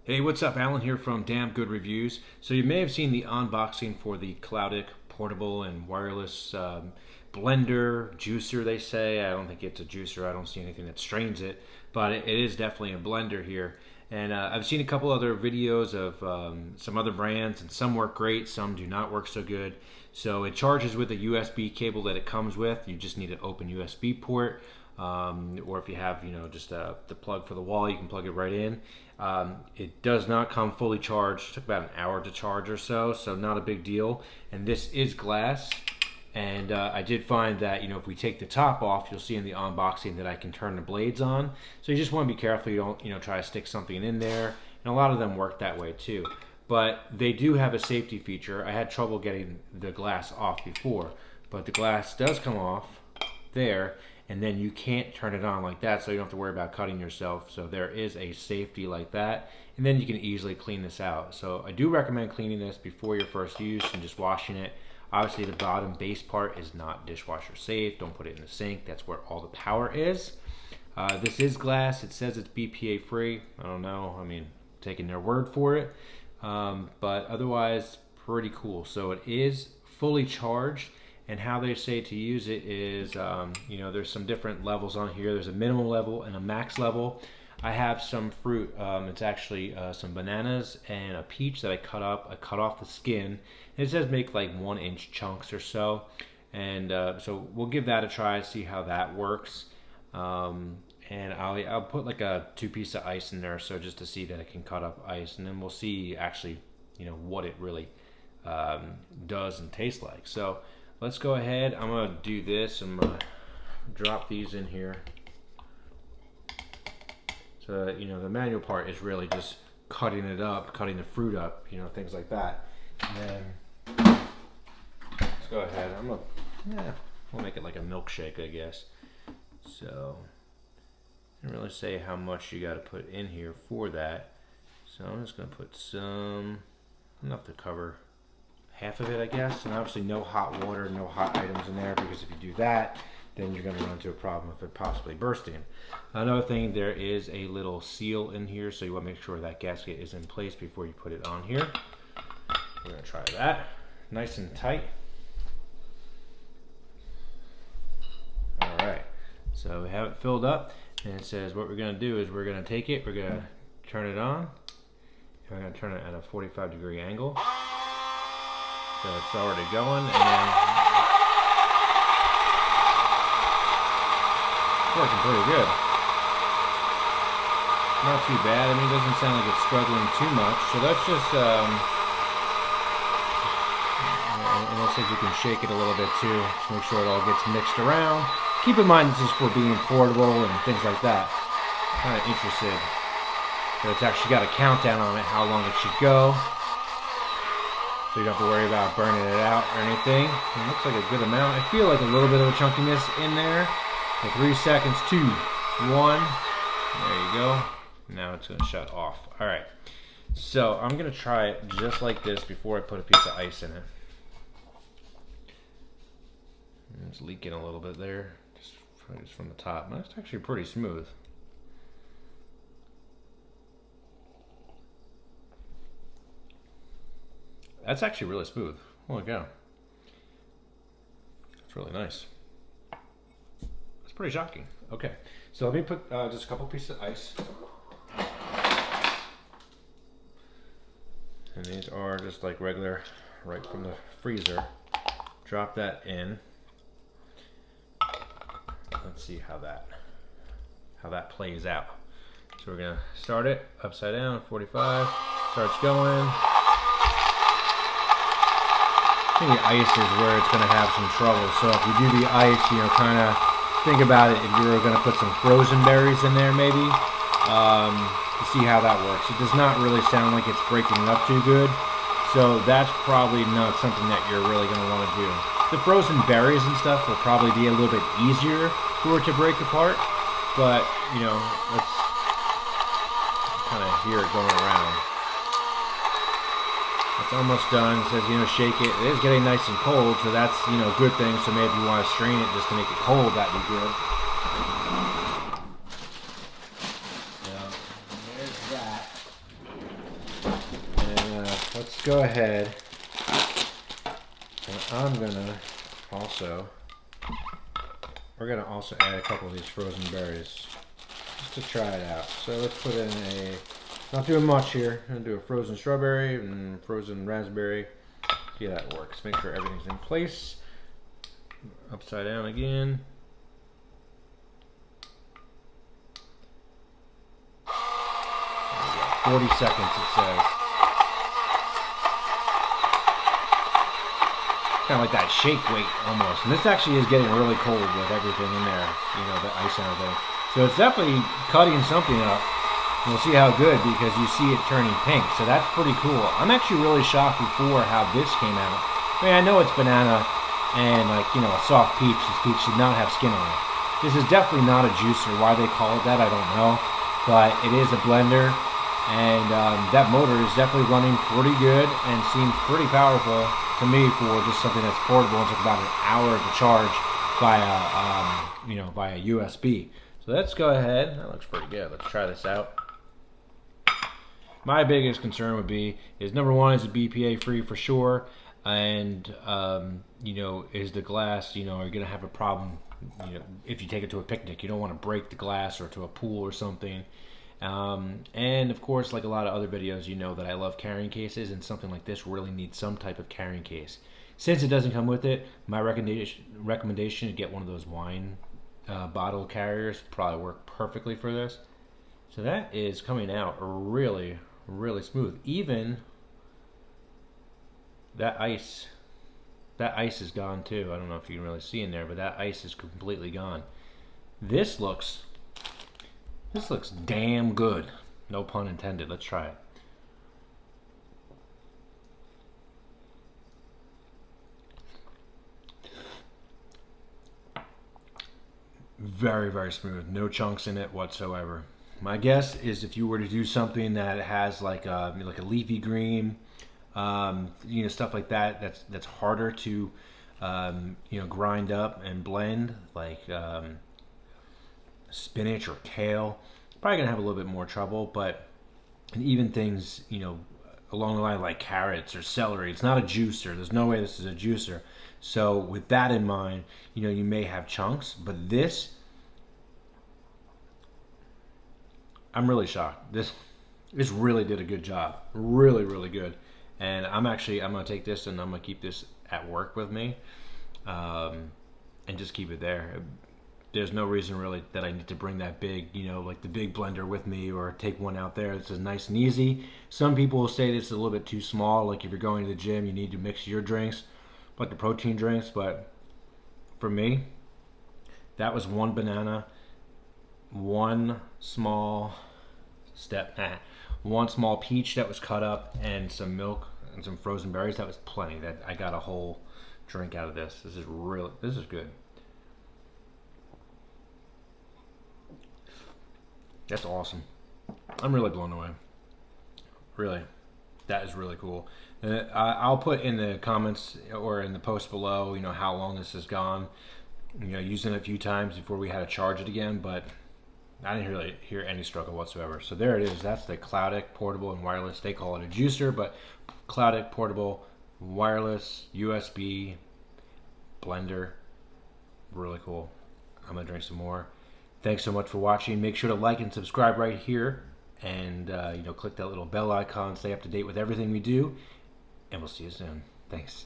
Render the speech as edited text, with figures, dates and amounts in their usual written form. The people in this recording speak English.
Hey, what's up? Alan here from Damn Good Reviews. So you may have seen the unboxing for the Kloudic portable and wireless blender, juicer they say. I don't think it's a juicer. I don't see anything that strains it, but it is definitely a blender here. And I've seen a couple other videos of some other brands, and some work great, some do not work so good. So it charges with a USB cable that it comes with. You just need an open USB port. Or if you have, just the plug for the wall, you can plug it right in. It does not come fully charged. It took about an hour to charge or so not a big deal. And this is glass. And I did find that, if we take the top off, you'll see in the unboxing that I can turn the blades on. So you just want to be careful you don't, try to stick something in there. And a lot of them work that way too. But they do have a safety feature. I had trouble getting the glass off before, but the glass does come off there. And then you can't turn it on like that, so you don't have to worry about cutting yourself. So there is a safety like that, and then you can easily clean this out. So I do recommend cleaning this before your first use and just washing it. Obviously the bottom base part is not dishwasher safe. Don't put it in the sink. That's where all the power is. This is glass. It says it's BPA free. I don't know. I mean, taking their word for it. But otherwise, pretty cool. So it is fully charged. And how they say to use it is, there's some different levels on here. There's a minimum level and a max level. I have some fruit. It's actually some bananas and a peach that I cut up. I cut off the skin. And it says make like 1-inch chunks or so. And so we'll give that a try, see how that works. And I'll put like a 2-piece of ice in there, so just to see that I can cut up ice. And then we'll see actually, what it really does and tastes like. So let's go ahead. I'm going to do this. I'm going to drop these in here. So, the manual part is really just cutting it up, cutting the fruit up, things like that. And then, let's go ahead. We'll make it like a milkshake, I guess. So, I didn't really say how much you got to put in here for that. So, I'm just going to put some, enough to cover half of it, I guess. And obviously no hot water, no hot items in there, because if you do that, then you're going to run into a problem of it possibly bursting. Another thing, there is a little seal in here, so you want to make sure that gasket is in place before you put it on here. We're going to try that. Nice and tight. Alright, so we have it filled up, and it says what we're going to do is we're going to take it, we're going to turn it on, and we're going to turn it at a 45-degree angle. So it's already going, and then it's working pretty good. Not too bad. I mean, it doesn't sound like it's struggling too much. So that's just, and it says you can shake it a little bit too, to make sure it all gets mixed around. Keep in mind this is for being portable and things like that. I'm kind of interested. So it's actually got a countdown on it, how long it should go. So you don't have to worry about burning it out or anything. It looks like a good amount. I feel like a little bit of a chunkiness in there. So 3 seconds, 2, 1. There you go. Now it's going to shut off. Alright. So I'm going to try it just like this before I put a piece of ice in it. It's leaking a little bit there. Just from the top. That's actually pretty smooth. That's actually really smooth. Holy cow. That's really nice. That's pretty shocking. Okay, so let me put just a couple pieces of ice. And these are just like regular, right from the freezer. Drop that in. Let's see how that plays out. So we're gonna start it upside down, 45. Starts going. I think the ice is where it's going to have some trouble. So if you do the ice, kind of think about it. If you were going to put some frozen berries in there, maybe, to see how that works. It does not really sound like it's breaking it up too good. So that's probably not something that you're really going to want to do. The frozen berries and stuff will probably be a little bit easier for it to break apart. But, let's kind of hear it going around. It's almost done. It says, shake it. It is getting nice and cold, so that's, a good thing. So maybe if you want to strain it just to make it cold, that'd be good. Yeah, there's that. let's go ahead, and we're gonna also add a couple of these frozen berries just to try it out. So let's put in not doing much here. I'm gonna do a frozen strawberry and frozen raspberry. See how that works. Make sure everything's in place. Upside down again. There we go. 40 seconds it says. Kind of like that shake weight almost. And this actually is getting really cold with everything in there, you know, the ice and everything. So it's definitely cutting something up. We'll see how good, because you see it turning pink. So that's pretty cool. I'm actually really shocked before how this came out. I mean, I know it's banana and, like, you know, a soft peach. This peach should not have skin on it. This is definitely not a juicer. Why they call it that, I don't know. But it is a blender. And that motor is definitely running pretty good and seems pretty powerful to me for just something that's portable and took about an hour to charge via, via USB. So let's go ahead. That looks pretty good. Let's try this out. My biggest concern would be is, number one, is it BPA free for sure, and is the glass, are you going to have a problem, if you take it to a picnic? You don't want to break the glass, or to a pool or something. And of course, like a lot of other videos, you know that I love carrying cases, and something like this really needs some type of carrying case. Since it doesn't come with it, my recommendation to get one of those wine bottle carriers. Probably work perfectly for this. So that is coming out really, really smooth. Even that ice is gone too. I don't know if you can really see in there, but that ice is completely gone. This looks damn good. No pun intended. Let's try it. Very, very smooth. No chunks in it whatsoever. My guess is if you were to do something that has like a leafy green, stuff like that, that's harder to grind up and blend, like spinach or kale, probably gonna have a little bit more trouble. And even things along the line like carrots or celery, it's not a juicer. There's no way this is a juicer. So with that in mind, you may have chunks, but this, I'm really shocked. This really did a good job. Really, really good. And I'm gonna take this and I'm gonna keep this at work with me, and just keep it there. There's no reason really that I need to bring that big, like the big blender with me, or take one out there. This is nice and easy. Some people will say this is a little bit too small. Like if you're going to the gym, you need to mix your drinks, like the protein drinks. But for me, that was one banana, one small peach that was cut up, and some milk and some frozen berries. That was plenty. That I got a whole drink out of this. This is good. That's awesome. I'm really blown away. Really, that is really cool. I'll put in the comments or in the post below, how long this has gone. Using it a few times before we had to charge it again, but I didn't really hear any struggle whatsoever. So there it is. That's the Kloudic portable and wireless. They call it a juicer, but Kloudic portable, wireless, USB, blender. Really cool. I'm gonna drink some more. Thanks so much for watching. Make sure to like and subscribe right here, and click that little bell icon. Stay up to date with everything we do, and we'll see you soon. Thanks.